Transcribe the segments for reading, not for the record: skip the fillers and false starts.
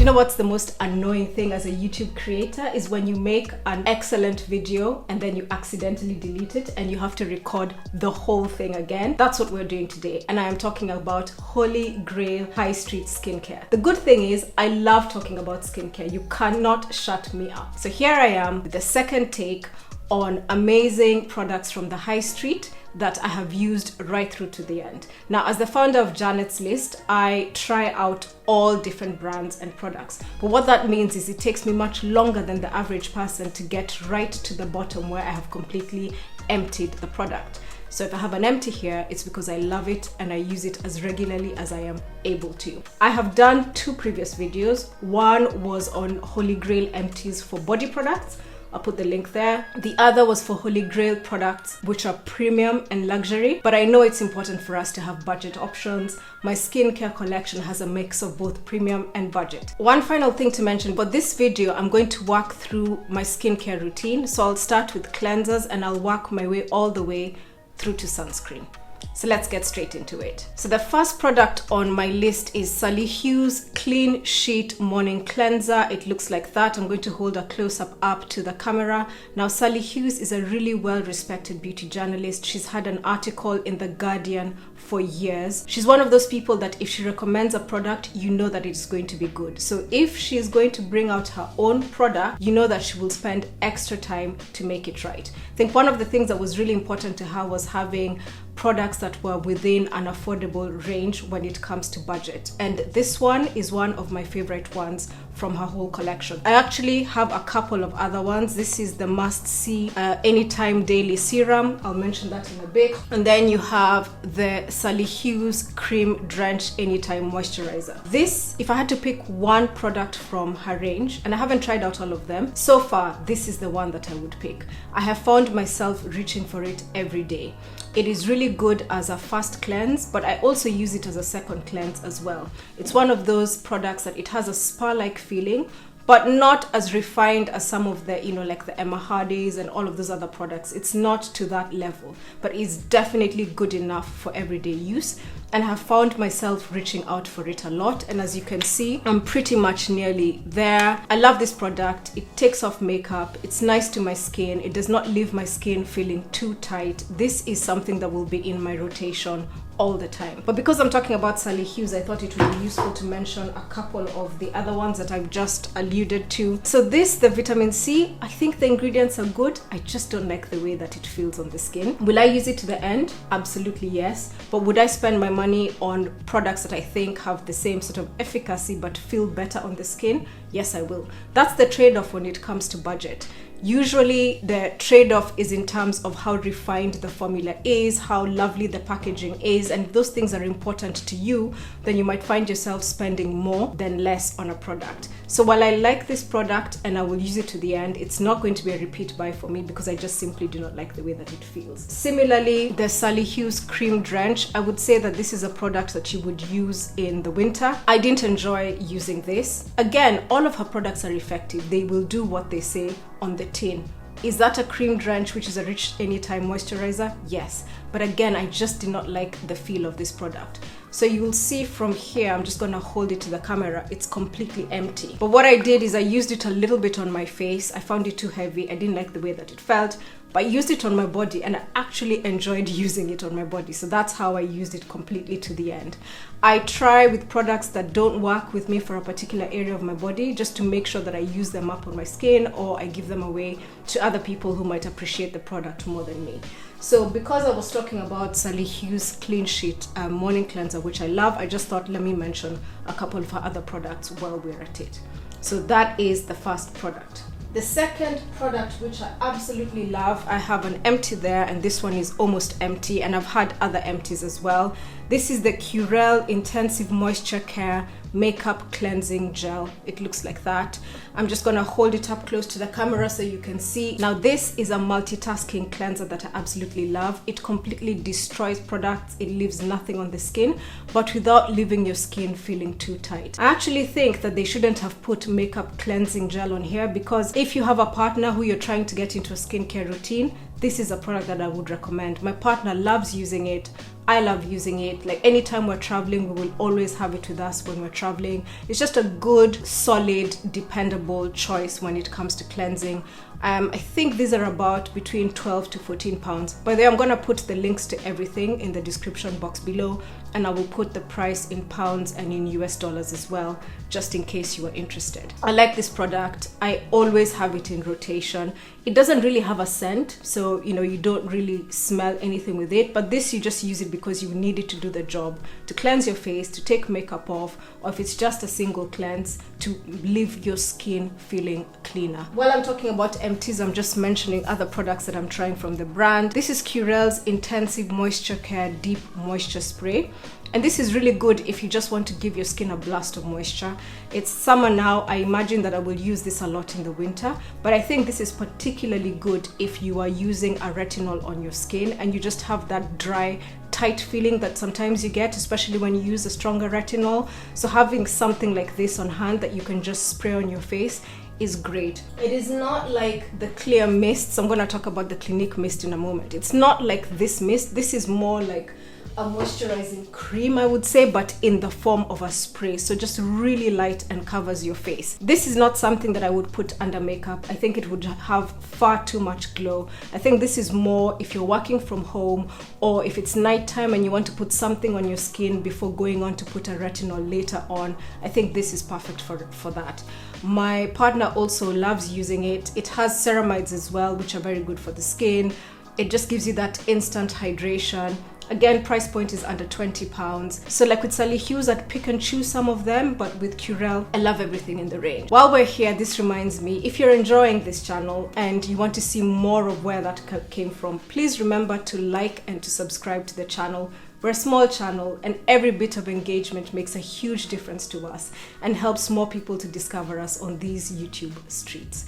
you know what's the most annoying thing as a YouTube creator is when you make an excellent video and then you accidentally delete it and you have to record the whole thing again. That's what we're doing today, and I am talking about Holy Grail high street skincare. The good thing is I love talking about skincare. You cannot shut me up. So here I am with the second take on amazing products from the high street that I have used right through to the end. Now, as the founder of Janet's List, I try out all different brands and products. But what that means is it takes me much longer than the average person to get right to the bottom where I have completely emptied the product. So if I have an empty here, it's because I love it and I use it as regularly as I am able to. I have done 2 previous videos. One was on Holy Grail empties for body products. I'll put the link there. The other was for Holy Grail products, which are premium and luxury, but I know it's important for us to have budget options. My skincare collection has a mix of both premium and budget. One final thing to mention, for this video, I'm going to walk through my skincare routine. So I'll start with cleansers and I'll work my way all the way through to sunscreen. So let's get straight into it. So the first product on my list is Sali Hughes Clean Sheet Morning Cleanser. It looks like that. I'm going to hold a close-up up to the camera. Now, Sali Hughes is a really well-respected beauty journalist. She's had an article in the Guardian for years. She's one of those people that if she recommends a product, you know that it's going to be good. So if she's going to bring out her own product, you know that she will spend extra time to make it right. I think one of the things that was really important to her was having products that were within an affordable range when it comes to budget. And this one is one of my favorite ones from her whole collection. I actually have a couple of other ones. This is the must-see Anytime Daily Serum. I'll mention that in a bit. And then you have the Sali Hughes Cream Drenched Anytime Moisturizer. This, if I had to pick one product from her range, and I haven't tried out all of them, so far, this is the one that I would pick. I have found myself reaching for it every day. It is really good as a first cleanse, but I also use it as a second cleanse as well. It's one of those products that it has a spa-like feeling, but not as refined as some of the, like the Emma Hardy's and all of those other products. It's not to that level, but it's definitely good enough for everyday use. And I have found myself reaching out for it a lot. And as you can see, I'm pretty much nearly there. I love this product. It takes off makeup. It's nice to my skin. It does not leave my skin feeling too tight. This is something that will be in my rotation all the time. But because I'm talking about Sali Hughes, I thought it would be useful to mention a couple of the other ones that I've just alluded to. So this, the vitamin C, I think the ingredients are good. I just don't like the way that it feels on the skin. Will I use it to the end? Absolutely yes. But would I spend my money on products that I think have the same sort of efficacy but feel better on the skin? Yes, I will. That's the trade-off when it comes to budget. Usually the trade-off is in terms of how refined the formula is, how lovely the packaging is, and if those things are important to you, then you might find yourself spending more than less on a product. So while I like this product and I will use it to the end, it's not going to be a repeat buy for me because I just simply do not like the way that it feels. Similarly, the Sali Hughes Cream Drench, I would say that this is a product that you would use in the winter. I didn't enjoy using this. Again, all of her products are effective. They will do what they say on the tin. Is that a cream drench, which is a rich anytime moisturizer? Yes. But again, I just did not like the feel of this product. So you will see from here, I'm just gonna hold it to the camera, it's completely empty. But what I did is I used it a little bit on my face. I found it too heavy. I didn't like the way that it felt, but I used it on my body and I actually enjoyed using it on my body. So that's how I used it completely to the end. I try with products that don't work with me for a particular area of my body just to make sure that I use them up on my skin or I give them away to other people who might appreciate the product more than me. So because I was talking about Sali Hughes Clean Sheet Morning Cleanser, which I love, I just thought let me mention a couple of her other products while we're at it. So that is the first product. The second product, which I absolutely love, I have an empty there and this one is almost empty, and I've had other empties as well. This is the Curél Intensive Moisture Care Makeup Cleansing Gel. It looks like that. I'm just gonna hold it up close to the camera so you can see. Now this is a multitasking cleanser that I absolutely love. It completely destroys products. It leaves nothing on the skin, but without leaving your skin feeling too tight. I actually think that they shouldn't have put makeup cleansing gel on here, because if you have a partner who you're trying to get into a skincare routine, this is a product that I would recommend. My partner loves using it. I love using it. Like anytime we're traveling, we will always have it with us when we're traveling. It's just a good, solid, dependable choice when it comes to cleansing. I think these are about between 12 to 14 pounds. By the way, I'm gonna put the links to everything in the description box below, and I will put the price in pounds and in US dollars as well, just in case you are interested. I like this product. I always have it in rotation. It doesn't really have a scent, so you don't really smell anything with it, but this you just use it because you need it to do the job, to cleanse your face, to take makeup off, or if it's just a single cleanse, to leave your skin feeling cleaner. While I'm talking about Empties, I'm just mentioning other products that I'm trying from the brand. This is Curél's Intensive Moisture Care Deep Moisture Spray. And this is really good if you just want to give your skin a blast of moisture. It's summer now. I imagine that I will use this a lot in the winter, but I think this is particularly good if you are using a retinol on your skin and you just have that dry, tight feeling that sometimes you get, especially when you use a stronger retinol. So having something like this on hand that you can just spray on your face is great. It is not like the clear mists. I'm going to talk about the Clinique mist in a moment. It's not like this mist. This is more like a moisturizing cream, I would say, but in the form of a spray, so just really light and covers your face. This is not something that I would put under makeup. I think it would have far too much glow. I think this is more if you're working from home, or if it's nighttime and you want to put something on your skin before going on to put a retinol later on. I think this is perfect for that. My partner also loves using it. It has ceramides as well, which are very good for the skin. It just gives you that instant hydration. Again, price point is under 20 pounds. So like with Sali Hughes, I'd pick and choose some of them, but with Curél, I love everything in the range. While we're here, this reminds me, if you're enjoying this channel and you want to see more of where that came from, please remember to like and to subscribe to the channel. We're a small channel, and every bit of engagement makes a huge difference to us and helps more people to discover us on these YouTube streets.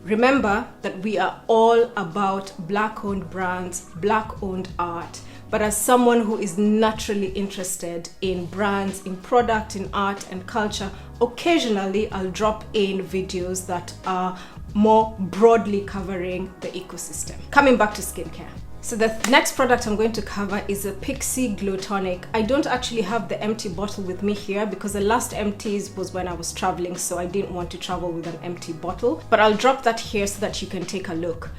Remember that we are all about Black-owned brands, Black-owned art. But as someone who is naturally interested in brands, in product, in art and culture, occasionally I'll drop in videos that are more broadly covering the ecosystem. Coming back to skincare. So the next product I'm going to cover is a Pixi Glow Tonic. I don't actually have the empty bottle with me here because the last Empties was when I was traveling, so I didn't want to travel with an empty bottle. But I'll drop that here so that you can take a look.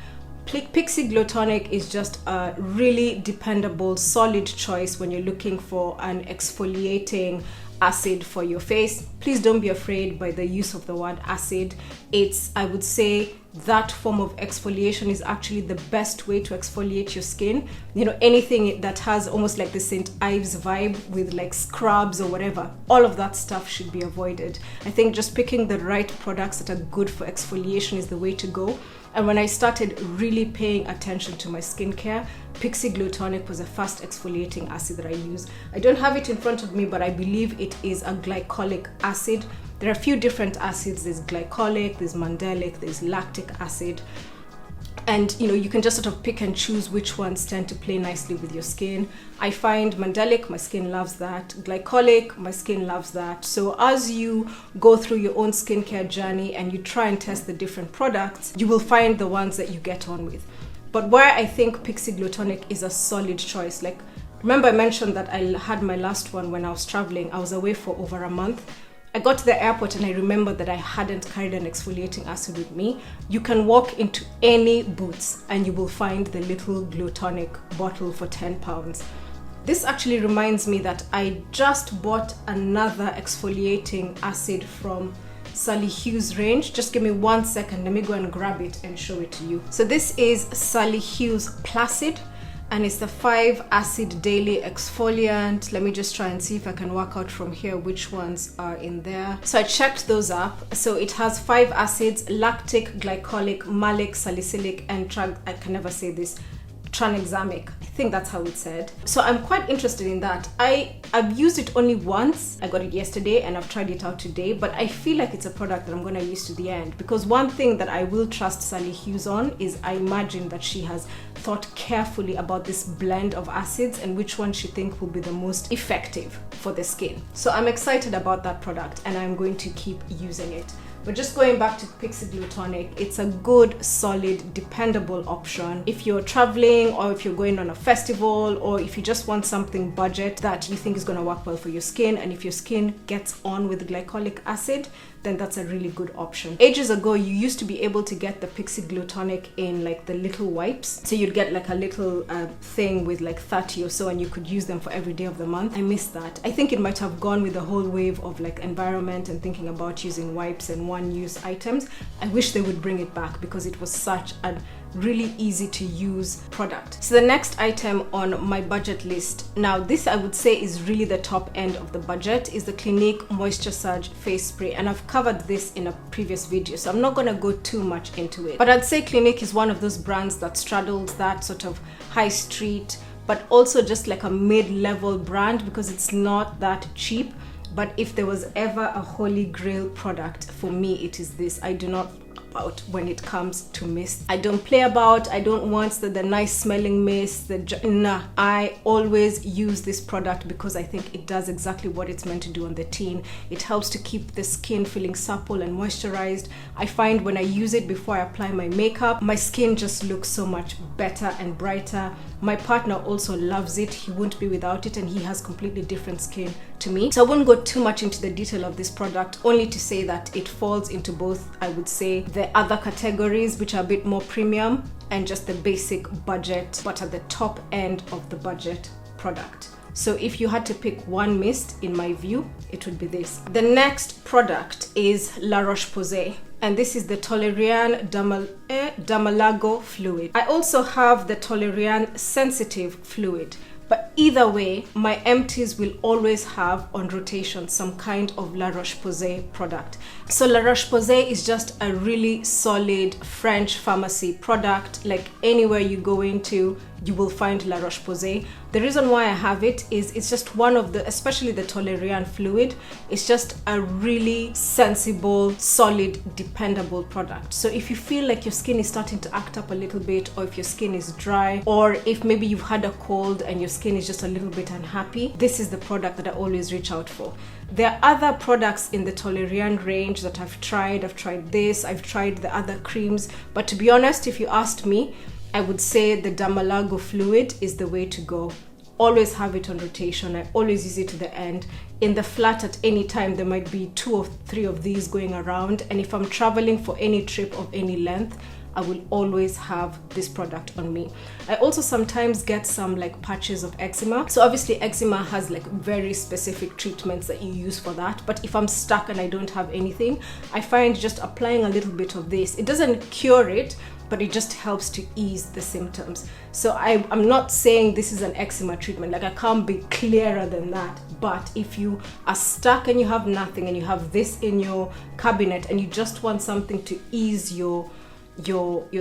Pixi Glow Tonic is just a really dependable, solid choice when you're looking for an exfoliating acid for your face. Please don't be afraid by the use of the word acid. I would say that form of exfoliation is actually the best way to exfoliate your skin. Anything that has almost like the St. Ives vibe with like scrubs or whatever, all of that stuff should be avoided. I think just picking the right products that are good for exfoliation is the way to go. And when I started really paying attention to my skincare, Pixi Glow Tonic was the first exfoliating acid that I use. I don't have it in front of me, but I believe it is a glycolic acid. There are a few different acids. There's glycolic, there's mandelic, there's lactic acid. And you can just sort of pick and choose which ones tend to play nicely with your skin. I find mandelic, my skin loves that. Glycolic, my skin loves that. So as you go through your own skincare journey and you try and test the different products, you will find the ones that you get on with. But where I think Pixi Glow Tonic is a solid choice, like remember I mentioned that I had my last one when I was traveling. I was away for over a month. I got to the airport and I remembered that I hadn't carried an exfoliating acid with me. You can walk into any Boots and you will find the little Glow Tonic bottle for 10 pounds. This actually reminds me that I just bought another exfoliating acid from Sali Hughes range. Just give me 1 second, let me go and grab it and show it to you. So this is Sali Hughes Placid, and it's the 5 acid daily exfoliant. Let me just try and see if I can work out from here which ones are in there. So I checked those up. So it has 5 acids: lactic, glycolic, malic, salicylic, and I can never say this, tranexamic. I think that's how it's said. So I'm quite interested in that. I've used it only once. I got it yesterday and I've tried it out today, but I feel like it's a product that I'm going to use to the end, because one thing that I will trust Sali Hughes on is I imagine that she has thought carefully about this blend of acids and which one she thinks will be the most effective for the skin. So I'm excited about that product and I'm going to keep using it. But just going back to Pixi Blue Tonic, it's a good, solid, dependable option if you're traveling or if you're going on a festival or if you just want something budget that you think is going to work well for your skin, and if your skin gets on with glycolic acid, then that's a really good option. Ages ago, you used to be able to get the Pixi Blue Tonic in like the little wipes. So you'd get like a little thing with like 30 or so and you could use them for every day of the month. I miss that. I think it might have gone with the whole wave of like environment and thinking about using wipes and one-use items. I wish they would bring it back because it was such a really easy to use product. So the next item on my budget list, now this I would say is really the top end of the budget, is the Clinique Moisture Surge face spray, and I've covered this in a previous video, so I'm not going to go too much into it. But I'd say Clinique is one of those brands that straddles that sort of high street but also just like a mid-level brand because it's not that cheap. But if there was ever a holy grail product, for me it is this. I do not about when it comes to mist. I don't play about. I don't want the nice smelling mist. Nah, I always use this product because I think it does exactly what it's meant to do on the tin. It helps to keep the skin feeling supple and moisturized. I find when I use it before I apply my makeup, my skin just looks so much better and brighter. My partner also loves it. He won't be without it, and he has completely different skin to me. So I won't go too much into the detail of this product, only to say that it falls into both, I would say, the other categories which are a bit more premium and just the basic budget, but at the top end of the budget product. So if you had to pick one mist, in my view, it would be this. The next product is La Roche Posay, and this is the Toleriane Dermallegro fluid. I also have the Toleriane sensitive fluid. But either way, my Empties will always have on rotation some kind of La Roche Posay product. So La Roche Posay is just a really solid French pharmacy product. Like anywhere you go into, you will find La Roche Posay. The reason why I have it is it's just one of the, especially the Toleriane fluid, it's just a really sensible, solid, dependable product. So if you feel like your skin is starting to act up a little bit, or if your skin is dry, or if maybe you've had a cold and your skin is just a little bit unhappy, this is the product that I always reach out for. There are other products in the Toleriane range that I've tried. I've tried this, I've tried the other creams, but to be honest, if you asked me, I would say the Dermallegro fluid is the way to go. Always have it on rotation. I always use it to the end. In the flat at any time, there might be 2 or 3 of these going around. And if I'm traveling for any trip of any length, I will always have this product on me. I also sometimes get some like patches of eczema. So obviously eczema has like very specific treatments that you use for that. But if I'm stuck and I don't have anything, I find just applying a little bit of this, it doesn't cure it, but it just helps to ease the symptoms. So I'm not saying this is an eczema treatment, like I can't be clearer than that. But if you are stuck and you have nothing and you have this in your cabinet and you just want something to ease your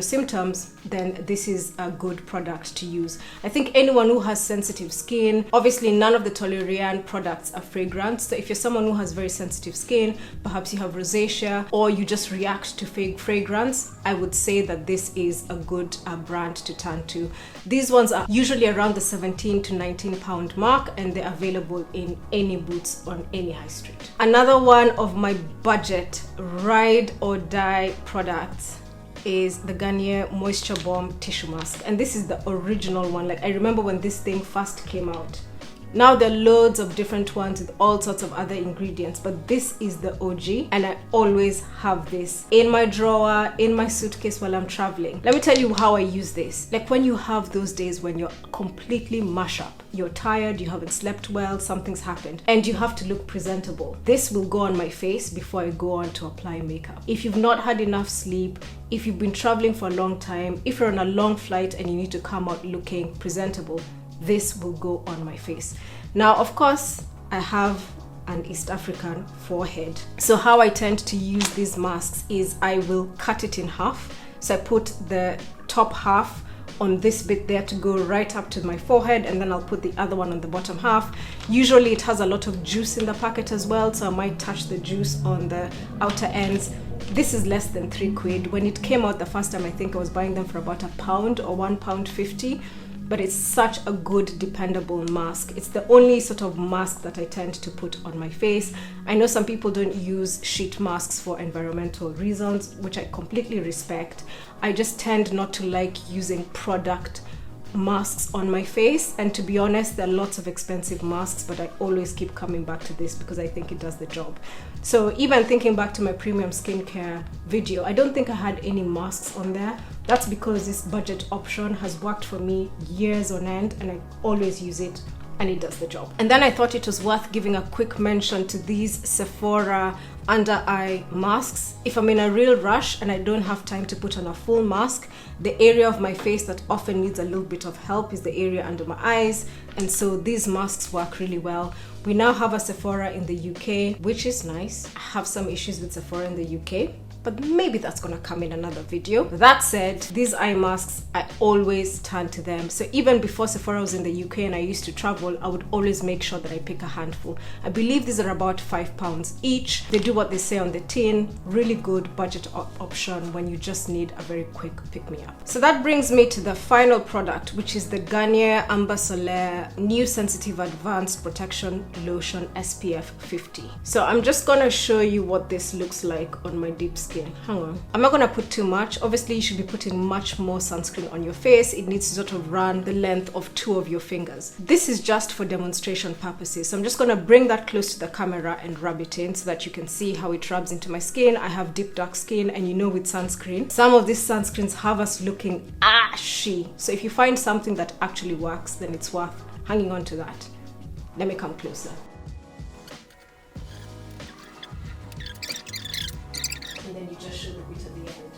symptoms, then this is a good product to use. I think anyone who has sensitive skin, obviously none of the Toleriane products are fragrant, so if you're someone who has very sensitive skin, perhaps you have rosacea or you just react to fragrance, I would say that this is a good brand to turn to. These ones are usually around the 17 to 19 pound mark, and they're available in any Boots on any high street. Another one of my budget ride or die products is the Garnier Moisture Bomb Tissue Mask, and this is the original one. Like I remember when this thing first came out. Now there are loads of different ones with all sorts of other ingredients, but this is the OG, and I always have this in my drawer, in my suitcase while I'm traveling. Let me tell you how I use this. Like when you have those days when you're completely mash up, you're tired, you haven't slept well, something's happened, and you have to look presentable. This will go on my face before I go on to apply makeup. If you've not had enough sleep, if you've been traveling for a long time, if you're on a long flight and you need to come out looking presentable, this will go on my face. Now, of course, I have an East African forehead. So how I tend to use these masks is I will cut it in half. So I put the top half on this bit there to go right up to my forehead, and then I'll put the other one on the bottom half. Usually it has a lot of juice in the packet as well, so I might touch the juice on the outer ends. This is less than £3. When it came out the first time, I think I was buying them for about £1 or £1.50. but it's such a good, dependable mask. It's the only sort of mask that I tend to put on my face. I know some people don't use sheet masks for environmental reasons, which I completely respect. I just tend not to like using product masks on my face, and to be honest, there are lots of expensive masks, but I always keep coming back to this because I think it does the job. So even thinking back to my premium skincare video, I don't think I had any masks on there. That's because this budget option has worked for me years on end, and I always use it and it does the job. And then I thought it was worth giving a quick mention to these Sephora under eye masks. If I'm in a real rush and I don't have time to put on a full mask, the area of my face that often needs a little bit of help is the area under my eyes, and so these masks work really well. We now have a Sephora in the UK, which is nice. I have some issues with Sephora in the UK, but maybe that's gonna come in another video. That said, these eye masks, I always turn to them. So even before Sephora was in the UK and I used to travel, I would always make sure that I pick a handful. I believe these are about £5 each. They do what they say on the tin. Really good budget option when you just need a very quick pick-me-up. So that brings me to the final product, which is the Garnier Ambre Solaire New Sensitive Advanced Protection Lotion SPF 50. So I'm just gonna show you what this looks like on my deep skin. Hang on. I'm not gonna put too much. Obviously, you should be putting much more sunscreen on your face. It needs to sort of run the length of 2 of your fingers. This is just for demonstration purposes. So I'm just gonna bring that close to the camera and rub it in so that you can see how it rubs into my skin. I have deep dark skin, and you know with sunscreen, some of these sunscreens have us looking ashy. So if you find something that actually works, then it's worth hanging on to that. Let me come closer. And then you just show the bit at the end.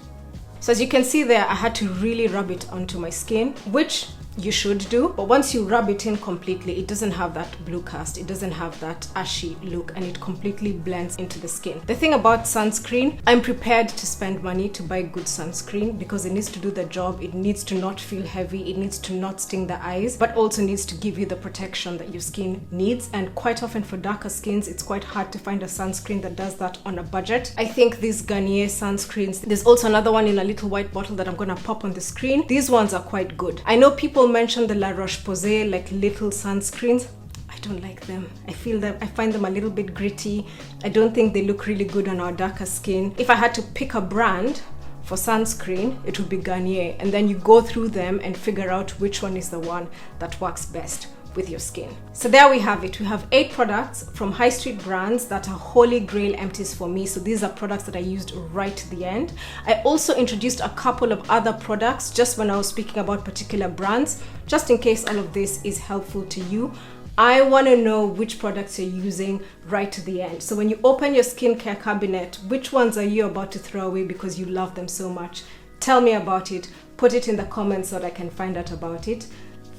So as you can see there, I had to really rub it onto my skin, which you should do, but once you rub it in completely, it doesn't have that blue cast, it doesn't have that ashy look, and it completely blends into the skin. The thing about sunscreen, I'm prepared to spend money to buy good sunscreen because it needs to do the job. It needs to not feel heavy, it needs to not sting the eyes, but also needs to give you the protection that your skin needs. And quite often for darker skins, it's quite hard to find a sunscreen that does that on a budget. I think these Garnier sunscreens, there's also another one in a little white bottle that I'm gonna pop on the screen. These ones are quite good. I know people mention the Roche Posay like little sunscreens. I don't like them. I find them a little bit gritty. I don't think they look really good on our darker skin. If I had to pick a brand for sunscreen, it would be Garnier, and then you go through them and figure out which one is the one that works best with your skin. So there we have it. We have 8 products from high street brands that are holy grail empties for me. So these are products that I used right to the end. I also introduced a couple of other products just when I was speaking about particular brands, just in case all of this is helpful to you. I want to know which products you're using right to the end. So when you open your skincare cabinet, which ones are you about to throw away because you love them so much? Tell me about it. Put it in the comments so that I can find out about it.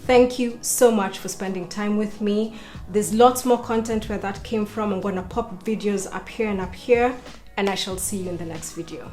Thank you so much for spending time with me. There's lots more content where that came from. I'm going to pop videos up here and up here, and I shall see you in the next video.